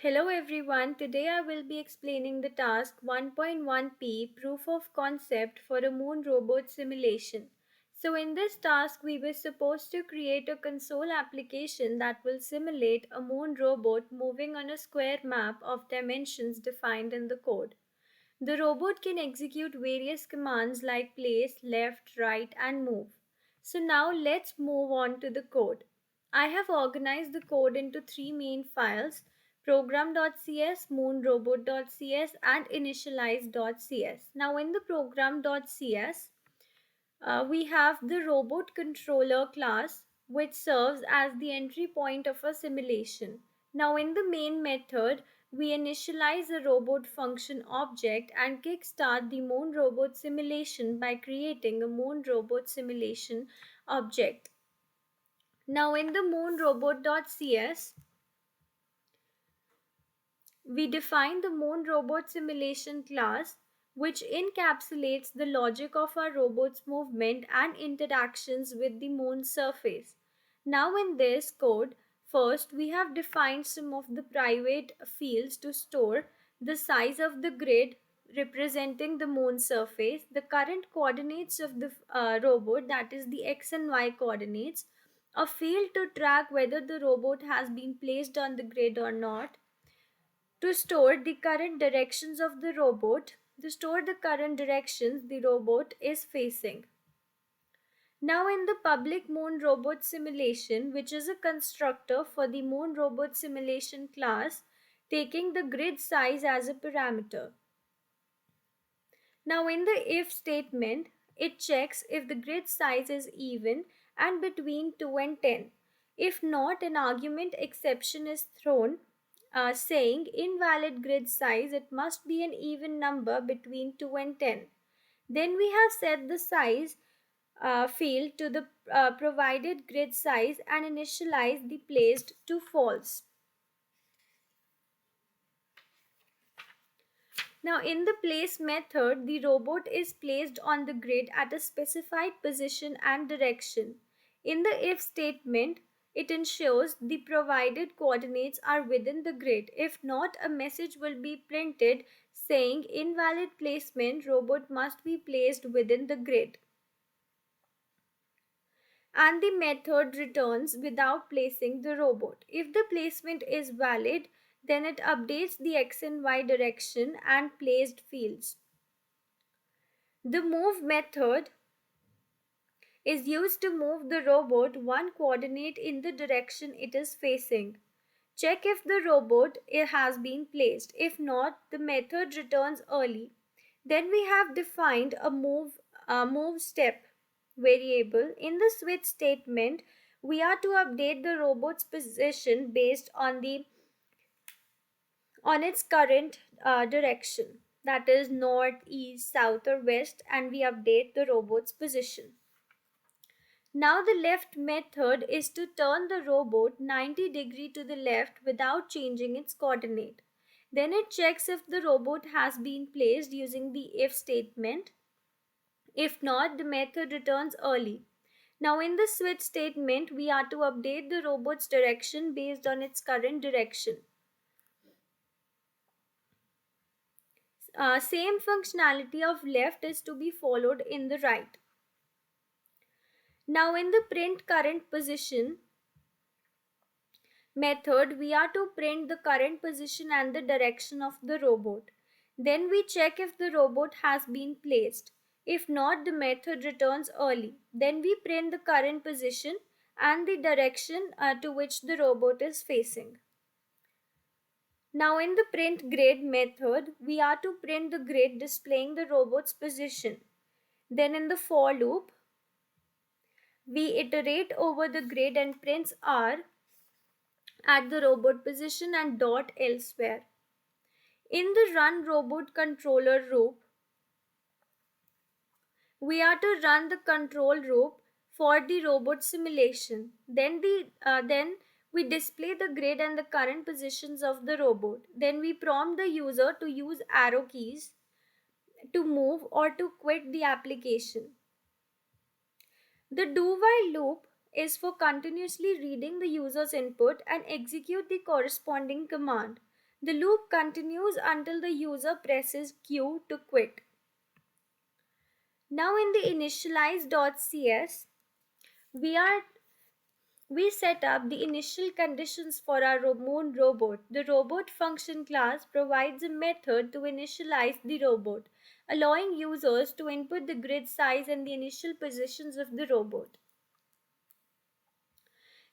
Hello everyone, today I will be explaining the task 1.1p proof of concept for a moon robot simulation. So in this task we were supposed to create a console application that will simulate a moon robot moving on a square map of dimensions defined in the code. The robot can execute various commands like place, left, right, and move. So now let's move on to the code. I have organized the code into three main files: program.cs, moonrobot.cs, and initialize.cs. Now in the program.cs, we have the robot controller class, which serves as the entry point of a simulation. Now in the main method, we initialize a robot function object and kickstart the moon robot simulation by creating a moon robot simulation object. Now in the moonrobot.cs, we define the moon robot simulation class, which encapsulates the logic of our robot's movement and interactions with the moon's surface. Now in this code, first we have defined some of the private fields to store the size of the grid representing the moon surface, the current coordinates of the robot, that is the x and y coordinates, a field to track whether the robot has been placed on the grid or not, to store the current directions of the robot, to store the current directions the robot is facing. Now in the public moon robot simulation, which is a constructor for the moon robot simulation class, taking the grid size as a parameter. Now in the if statement, it checks if the grid size is even and between 2 and 10. If not, an argument exception is thrown saying invalid grid size, it must be an even number between 2 and 10. Then we have set the size field to the provided grid size and initialize the placed to false. Now in the place method, the robot is placed on the grid at a specified position and direction. In the if statement, it ensures the provided coordinates are within the grid. If not, a message will be printed saying invalid placement, robot must be placed within the grid. And the method returns without placing the robot. If the placement is valid, then it updates the x and y direction and placed fields. The move method is used to move the robot one coordinate in the direction it is facing. Check if the robot has been placed. If not, the method returns early. Then we have defined a move step variable. In the switch statement, we are to update the robot's position based on its current direction, that is north, east, south, or west, and we update the robot's position. Now the left method is to turn the robot 90° to the left without changing its coordinate. Then it checks if the robot has been placed using the if statement. If not, the method returns early. Now in the switch statement, we are to update the robot's direction based on its current direction. Same functionality of left is to be followed in the right. Now in the print current position method, we are to print the current position and the direction of the robot. Then we check if the robot has been placed. If not, the method returns early. Then we print the current position and the direction to which the robot is facing. Now in the print grid method, we are to print the grid displaying the robot's position. Then in the for loop, we iterate over the grid and prints R at the robot position and dot elsewhere. In the run robot controller loop, we are to run the control loop for the robot simulation. Then we display the grid and the current positions of the robot. Then we prompt the user to use arrow keys to move or to quit the application. The do while loop is for continuously reading the user's input and execute the corresponding command. The loop continues until the user presses Q to quit. Now in the initialize.cs, we are we set up the initial conditions for our Moon robot. The robot function class provides a method to initialize the robot, allowing users to input the grid size and the initial positions of the robot.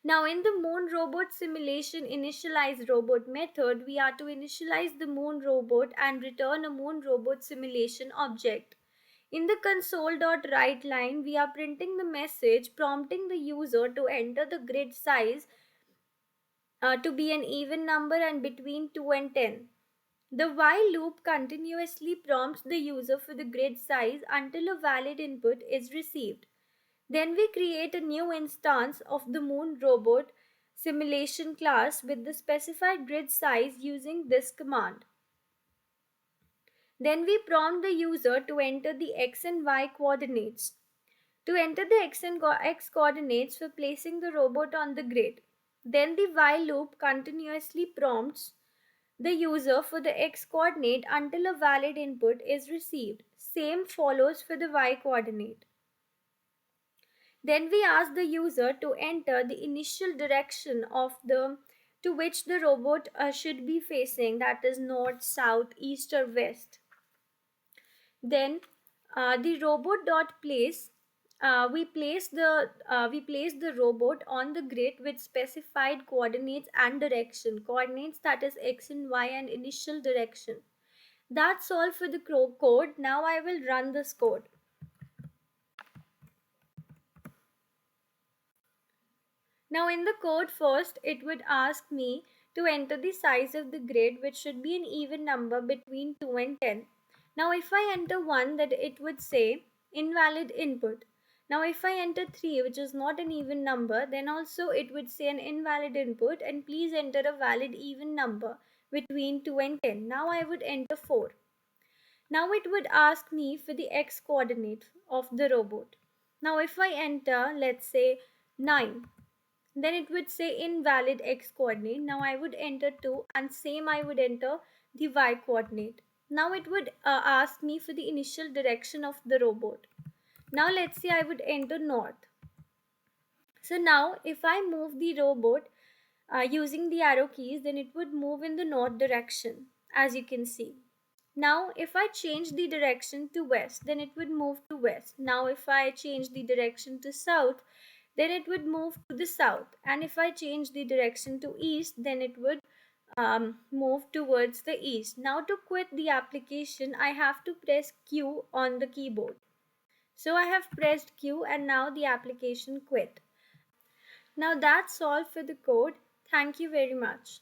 Now, in the Moon robot simulation initialize robot method, we are to initialize the Moon robot and return a Moon robot simulation object. In the console.write line, we are printing the message prompting the user to enter the grid size to be an even number and between 2 and 10. The while loop continuously prompts the user for the grid size until a valid input is received. Then we create a new instance of the Moon robot simulation class with the specified grid size using this command. Then we prompt the user to enter the x and y coordinates. To enter the x and x coordinates for placing the robot on the grid. Then the while loop continuously prompts the user for the x coordinate until a valid input is received. Same follows for the y coordinate. Then we ask the user to enter the initial direction of the to which the robot should be facing, that is north, south, east or west. Then the robot dot place we place the robot on the grid with specified coordinates and direction coordinates, that is x and y, and initial direction. That's all for the code. Now I will run this code. Now in the code first, it would ask me to enter the size of the grid, which should be an even number between 2 and 10. Now if I enter 1, that it would say invalid input. Now if I enter 3, which is not an even number, then also it would say an invalid input and please enter a valid even number between 2 and 10. Now I would enter 4. Now it would ask me for the x coordinate of the robot. Now if I enter, let's say 9, then it would say invalid x coordinate. Now I would enter 2 and same I would enter the y coordinate. Now it would ask me for the initial direction of the robot. Now let's say I would enter north. So now if I move the robot using the arrow keys, then it would move in the north direction, as you can see. Now if I change the direction to west, then it would move to west. Now if I change the direction to south, then it would move to the south. And if I change the direction to east, then it would move towards the east. Now to quit the application, I have to press Q on the keyboard. So I have pressed Q and now the application quit. Now that's all for the code. Thank you very much.